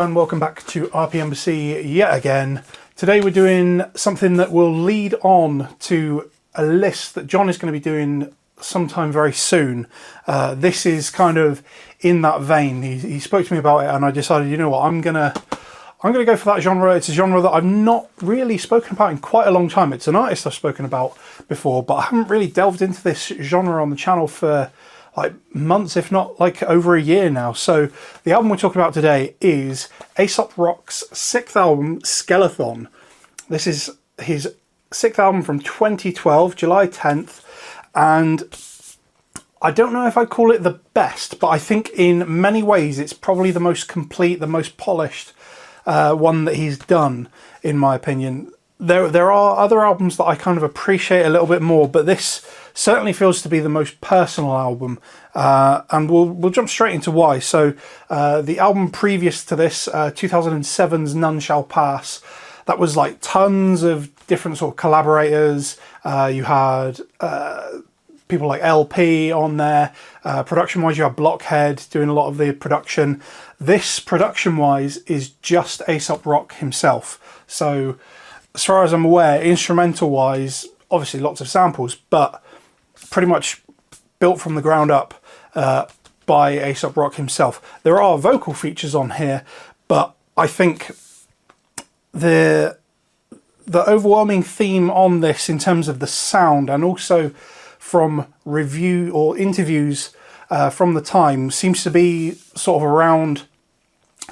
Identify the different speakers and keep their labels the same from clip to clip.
Speaker 1: and welcome back to RPMbassy yet again. Today we're doing something that will lead on to a list that John is going to be doing sometime very soon. This is kind of in that vein. He spoke to me about it and I decided, you know what, I'm gonna go for that genre. It's a genre that I've not really spoken about in quite a long time. It's an artist I've spoken about before, but I haven't really delved into this genre on the channel for like months, if not like over a year now. So the album we're talking about today is Aesop Rock's 6th album, Skelethon. This is his 6th album from 2012, July 10th. And I don't know if I'd call it the best, but I think in many ways it's probably the most complete, the most polished one that he's done, in my opinion. There are other albums that I kind of appreciate a little bit more, but this certainly feels to be the most personal album, and we'll jump straight into why. So the album previous to this, 2007's None Shall Pass, that was like tons of different sort of collaborators. You had people like LP on there. Production wise, you have Blockhead doing a lot of the production. This production wise is just Aesop Rock himself. So as far as I'm aware, instrumental wise, obviously lots of samples, but pretty much built from the ground up by Aesop Rock himself. There are vocal features on here, but I think the overwhelming theme on this in terms of the sound, and also from review or interviews from the time, seems to be sort of around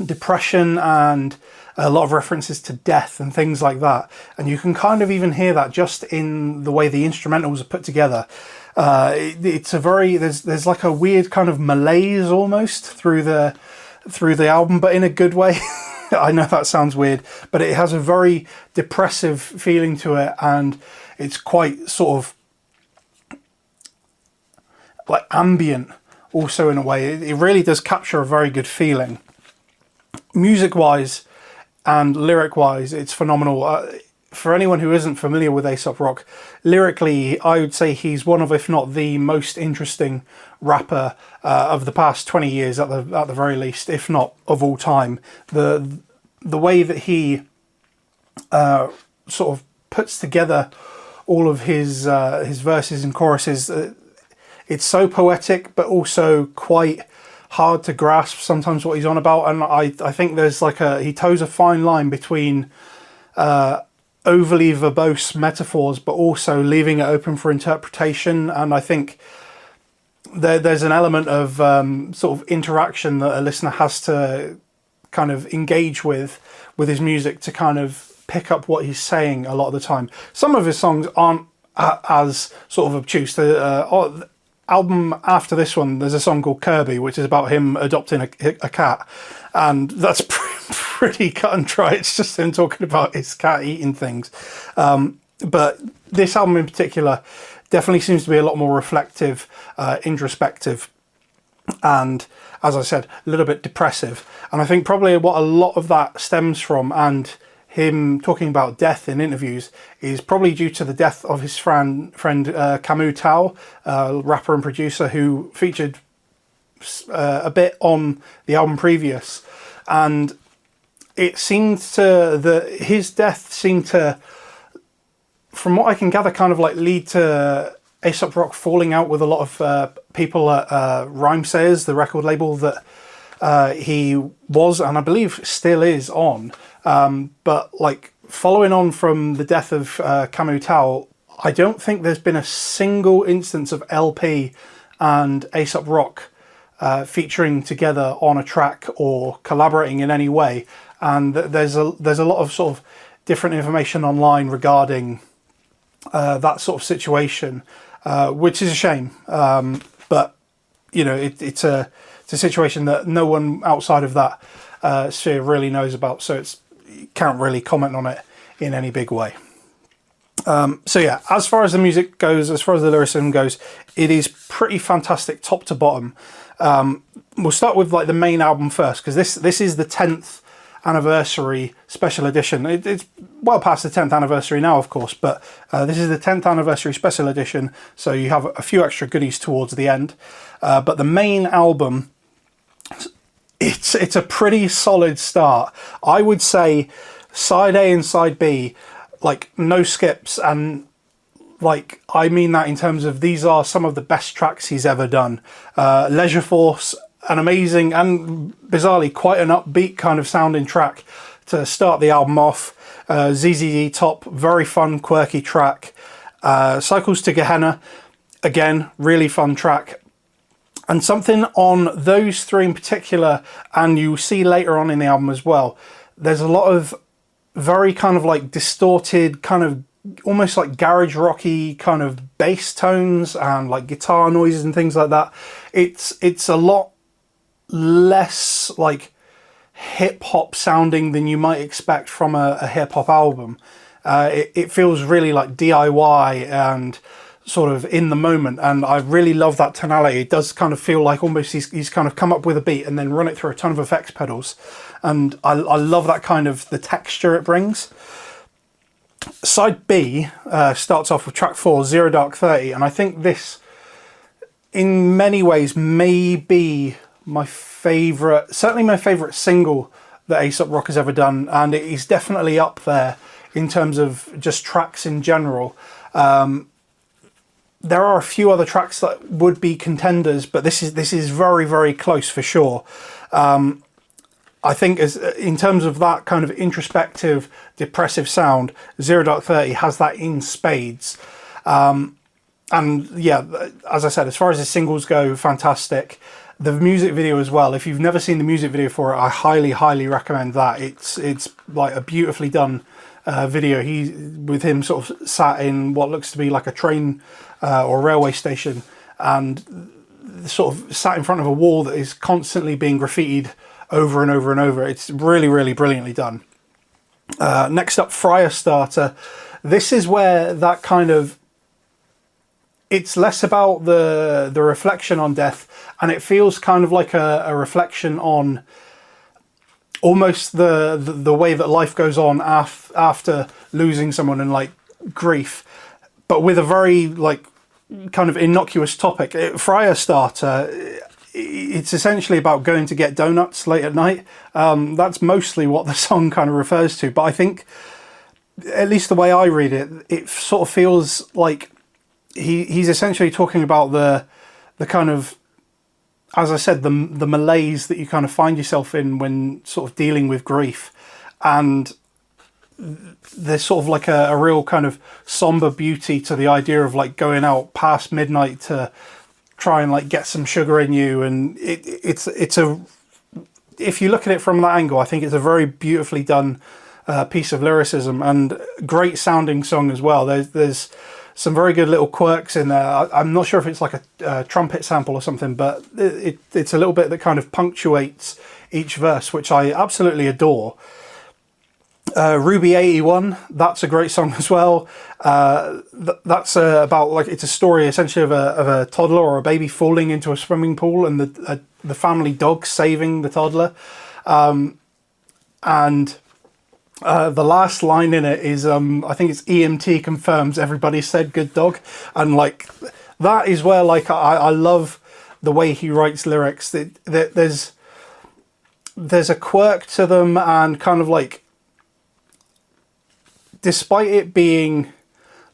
Speaker 1: depression and a lot of references to death and things like that. And you can kind of even hear that just in the way the instrumentals are put together. It's a very, there's like a weird kind of malaise almost through the album, but in a good way. I know that sounds weird, but it has a very depressive feeling to it, and it's quite sort of like ambient also in a way. It really does capture a very good feeling. Music wise and lyric wise, it's phenomenal. For anyone who isn't familiar with Aesop Rock, lyrically, I would say he's one of, if not the most interesting rapper of the past 20 years at the very least, if not of all time. The way that he sort of puts together all of his verses and choruses, it's so poetic, but also quite hard to grasp sometimes what he's on about. And I think there's like he toes a fine line between overly verbose metaphors, but also leaving it open for interpretation. And I think there's an element of sort of interaction that a listener has to kind of engage with his music to kind of pick up what he's saying a lot of the time. Some of his songs aren't as sort of obtuse. The album after this one, there's a song called Kirby, which is about him adopting a cat, and that's pretty cut and dry. It's just him talking about his cat eating things. But this album in particular definitely seems to be a lot more reflective, introspective, and as I said, a little bit depressive. And I think probably what a lot of that stems from, and him talking about death in interviews, is probably due to the death of his friend Camus Tao, rapper and producer, who featured a bit on the album previous. And it seemed his death seemed to, from what I can gather, kind of like lead to Aesop Rock falling out with a lot of people at Rhymesayers, the record label that he was, and I believe still is, on. But like following on from the death of Camus Tao, I don't think there's been a single instance of LP and Aesop Rock featuring together on a track or collaborating in any way. And there's a lot of sort of different information online regarding that sort of situation, which is a shame. But you know, it's a situation that no one outside of that sphere really knows about, so you can't really comment on it in any big way. So yeah, as far as the music goes, as far as the lyricism goes, it is pretty fantastic top to bottom. We'll start with like the main album first, because this is the 10th anniversary special edition. It's well past the 10th anniversary now, of course, but this is the 10th anniversary special edition, so you have a few extra goodies towards the end. But the main album, it's it's a pretty solid start. I would say side A and side B, like no skips, and like I mean that in terms of these are some of the best tracks he's ever done. Leisure Force, an amazing and bizarrely quite an upbeat kind of sounding track to start the album off. ZZZ Top, very fun, quirky track. Cycles to Gehenna, again, really fun track. And something on those three in particular, and you'll see later on in the album as well, there's a lot of very kind of like distorted, kind of almost like garage rocky kind of bass tones and like guitar noises and things like that. It's a lot less like hip hop sounding than you might expect from a hip hop album. It feels really like DIY and sort of in the moment, and I really love that tonality. It does kind of feel like almost he's kind of come up with a beat and then run it through a ton of effects pedals, and I love that kind of the texture it brings. Side B starts off with track 4, Zero Dark 30, and I think this in many ways may be my favourite, certainly my favourite single that Aesop Rock has ever done, and it is definitely up there in terms of just tracks in general. There are a few other tracks that would be contenders, but this is very, very close for sure. I think as in terms of that kind of introspective, depressive sound, Zero Dark 30 has that in spades. And yeah, as I said, as far as the singles go, fantastic. The music video as well, if you've never seen the music video for it, I highly, highly recommend that. It's like a beautifully done video. With him sort of sat in what looks to be like a train or railway station, and sort of sat in front of a wall that is constantly being graffitied over and over and over. It's really, really brilliantly done. Next up, Fire Starter. This is where that kind of, it's less about the reflection on death, and it feels kind of like a reflection on almost the way that life goes on after losing someone and like grief, but with a very like kind of innocuous topic. Fire Starter, it's essentially about going to get donuts late at night. That's mostly what the song kind of refers to, but I think, at least the way I read it, it sort of feels like he's essentially talking about the kind of, as I said, the malaise that you kind of find yourself in when sort of dealing with grief. And there's sort of like a real kind of somber beauty to the idea of like going out past midnight to try and like get some sugar in you. And it's a, if you look at it from that angle, I think it's a very beautifully done piece of lyricism, and great sounding song as well. There's some very good little quirks in there. I'm not sure if it's like a trumpet sample or something, but it's a little bit that kind of punctuates each verse, which I absolutely adore. Ruby 81, that's a great song as well. That's about like, it's a story essentially of a toddler or a baby falling into a swimming pool, and the family dog saving the toddler. And the last line in it is, I think it's EMT confirms everybody said good dog. And like, that is where like, I love the way he writes lyrics. There's a quirk to them, and kind of like, despite it being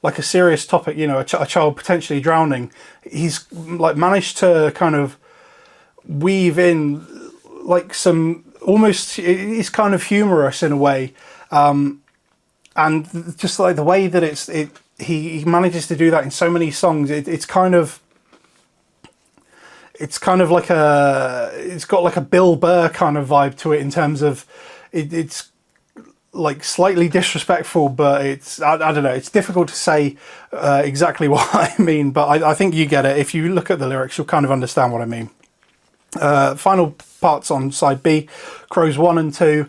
Speaker 1: like a serious topic, you know, a child potentially drowning, he's like managed to kind of weave in like some, almost, it's kind of humorous in a way. And just like the way that he manages to do that in so many songs, it's kind of like it's got like a Bill Burr kind of vibe to it in terms of it's like slightly disrespectful, but it's, I don't know, it's difficult to say exactly what I mean, but I think you get it. If you look at the lyrics, you'll kind of understand what I mean. Final parts on side B, Crows 1 and 2.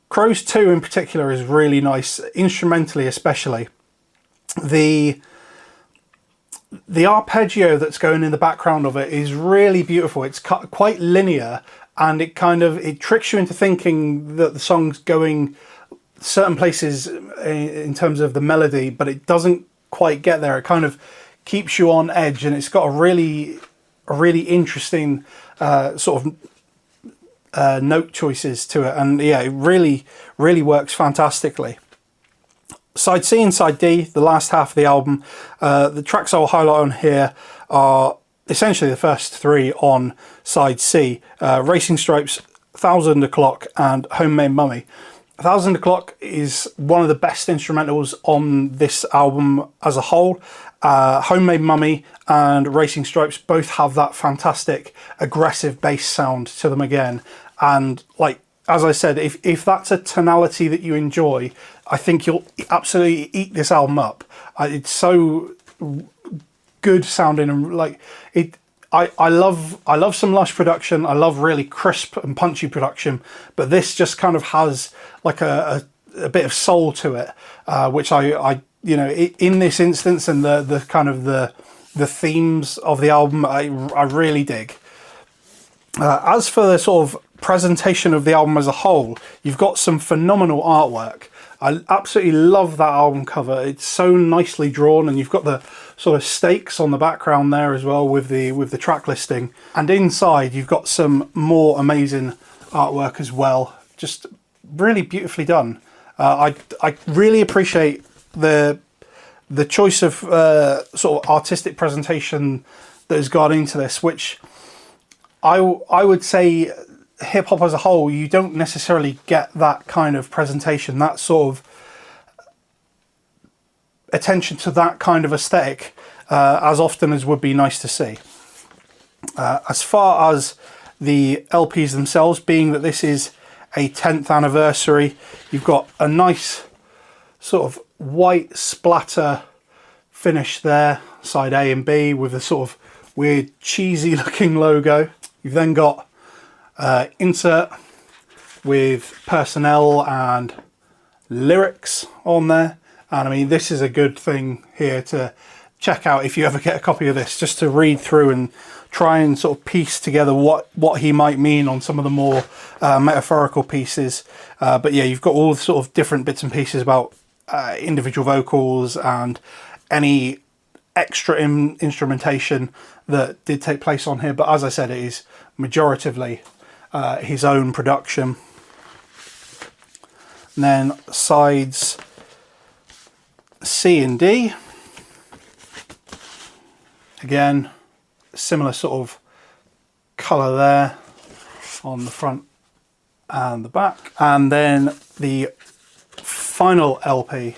Speaker 1: Crows 2 in particular is really nice, instrumentally especially. The arpeggio that's going in the background of it is really beautiful. It's quite linear, and it tricks you into thinking that the song's going certain places in terms of the melody, but it doesn't quite get there. It kind of keeps you on edge, and it's got a really interesting sort of note choices to it, and yeah, it really works fantastically. Side C and side D, the last half of the album, the tracks I'll highlight on here are essentially the first three on side C: Racing Stripes, 1000 O'Clock, and Homemade Mummy. 1000 O'Clock is one of the best instrumentals on this album as a whole. Homemade Mummy and Racing Stripes both have that fantastic aggressive bass sound to them again, and like, as I said, if that's a tonality that you enjoy, I think you'll absolutely eat this album up. It's so good sounding, and like it. I love some lush production. I love really crisp and punchy production, but this just kind of has like a bit of soul to it, which I you know, in this instance, and the kind of the themes of the album, I really dig. As for the sort of presentation of the album as a whole, you've got some phenomenal artwork. I absolutely love that album cover. It's so nicely drawn, and you've got the sort of stakes on the background there as well with the track listing. And inside you've got some more amazing artwork as well. Just really beautifully done. I really appreciate the choice of sort of artistic presentation that has gone into this, which I would say hip hop as a whole, you don't necessarily get that kind of presentation, that sort of attention to that kind of aesthetic as often as would be nice to see. As far as the LPs themselves, being that this is a 10th anniversary, you've got a nice sort of white splatter finish there, side A and B, with a sort of weird cheesy looking logo. You've then got insert with personnel and lyrics on there, and I mean, this is a good thing here to check out if you ever get a copy of this, just to read through and try and sort of piece together what he might mean on some of the more metaphorical pieces. But yeah, you've got all the sort of different bits and pieces about individual vocals and any extra instrumentation that did take place on here. But as I said, it is majoritively his own production. And then sides C and D, again, similar sort of colour there on the front and the back. And then the final LP,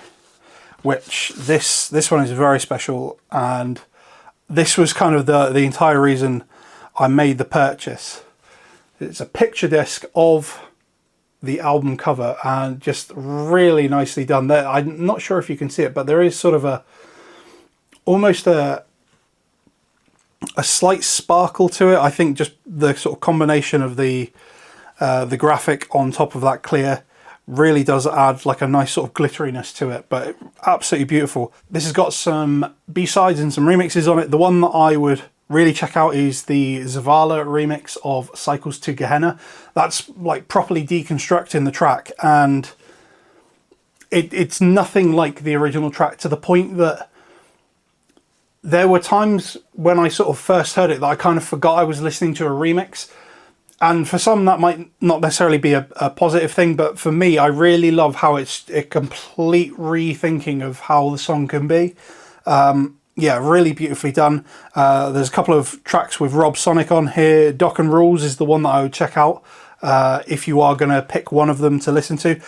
Speaker 1: which this one is very special, and this was kind of the entire reason I made the purchase. It's a picture disc of the album cover, and just really nicely done there. I'm not sure if you can see it, but there is sort of almost a slight sparkle to it. I think just the sort of combination of the graphic on top of that clear really does add like a nice sort of glitteriness to it, but absolutely beautiful. This has got some B-sides and some remixes on it. The one that I would really check out is the Zavala remix of Cycles to Gehenna. That's like properly deconstructing the track, and it's nothing like the original track, to the point that there were times when I sort of first heard it that I kind of forgot I was listening to a remix. And for some that might not necessarily be a positive thing, but for me, I really love how it's a complete rethinking of how the song can be. Yeah, really beautifully done. There's a couple of tracks with Rob Sonic on here. Doc and Rules is the one that I would check out if you are going to pick one of them to listen to.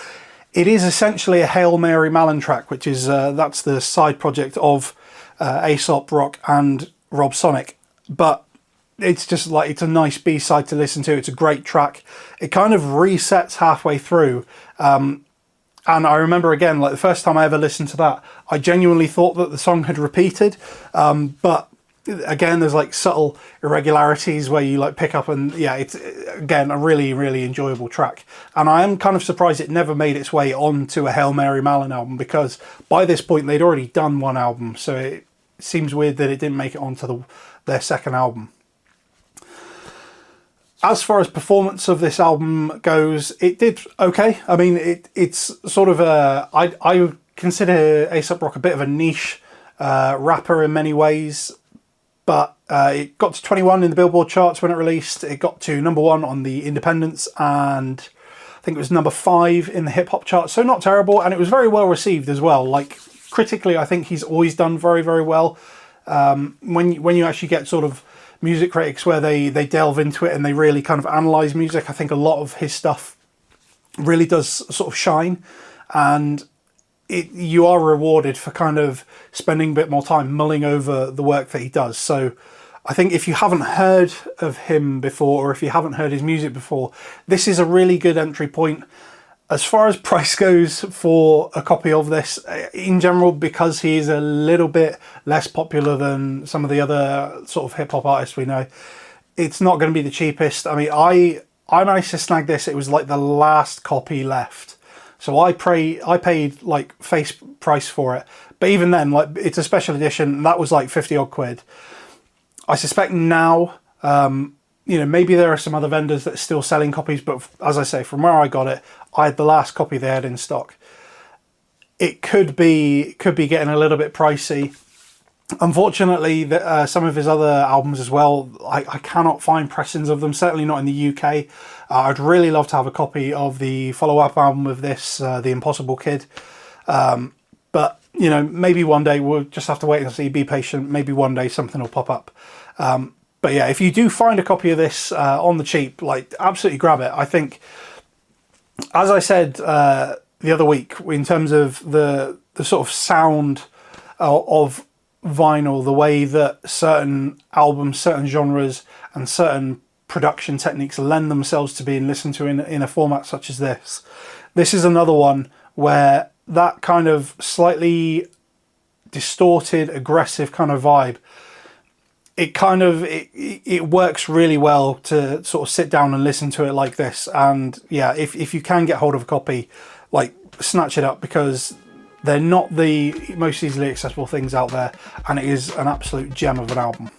Speaker 1: It is essentially a Hail Mary Mallon track, which is that's the side project of Aesop Rock and Rob Sonic, but it's just like, it's a nice B-side to listen to. It's a great track. It kind of resets halfway through, and I remember, again, like the first time I ever listened to that, I genuinely thought that the song had repeated, but again, there's like subtle irregularities where you like pick up, and yeah, it's again a really enjoyable track. And I am kind of surprised it never made its way onto a Hail Mary Mallon album, because by this point they'd already done one album, so it seems weird that it didn't make it onto their second album. As far as performance of this album goes, it did okay. I mean, it's sort of I would consider Aesop Rock a bit of a niche rapper in many ways. but it got to 21 in the Billboard charts when it released. It got to #1 on the independents, and I think it was #5 in the hip hop chart. So not terrible, and it was very well received as well. Like critically, I think he's always done very, very well. When you actually get sort of music critics where they delve into it and they really kind of analyze music, I think a lot of his stuff really does sort of shine, and you are rewarded for kind of spending a bit more time mulling over the work that he does. So I think if you haven't heard of him before, or if you haven't heard his music before, this is a really good entry point. As far as price goes for a copy of this, in general, because he's a little bit less popular than some of the other sort of hip-hop artists we know, it's not going to be the cheapest. I mean, I managed to snag this. It was like the last copy left. So I paid like face price for it. But even then, like, it's a special edition, and that was like 50 odd quid. I suspect now, you know, maybe there are some other vendors that are still selling copies, but as I say, from where I got it, I had the last copy they had in stock. It could be getting a little bit pricey. Unfortunately, some of his other albums as well, I cannot find pressings of them, certainly not in the UK. I'd really love to have a copy of the follow-up album of this, The Impossible Kid. But, you know, maybe one day we'll just have to wait and see, be patient. Maybe one day something will pop up. But yeah, if you do find a copy of this on the cheap, like, absolutely grab it. I think, as I said the other week, in terms of the sort of sound of vinyl, the way that certain albums, certain genres, and certain production techniques lend themselves to being listened to in a format such as this. This is another one where that kind of slightly distorted, aggressive kind of vibe, it works really well to sort of sit down and listen to it like this. And yeah, if you can get hold of a copy, like, snatch it up, because they're not the most easily accessible things out there, and it is an absolute gem of an album.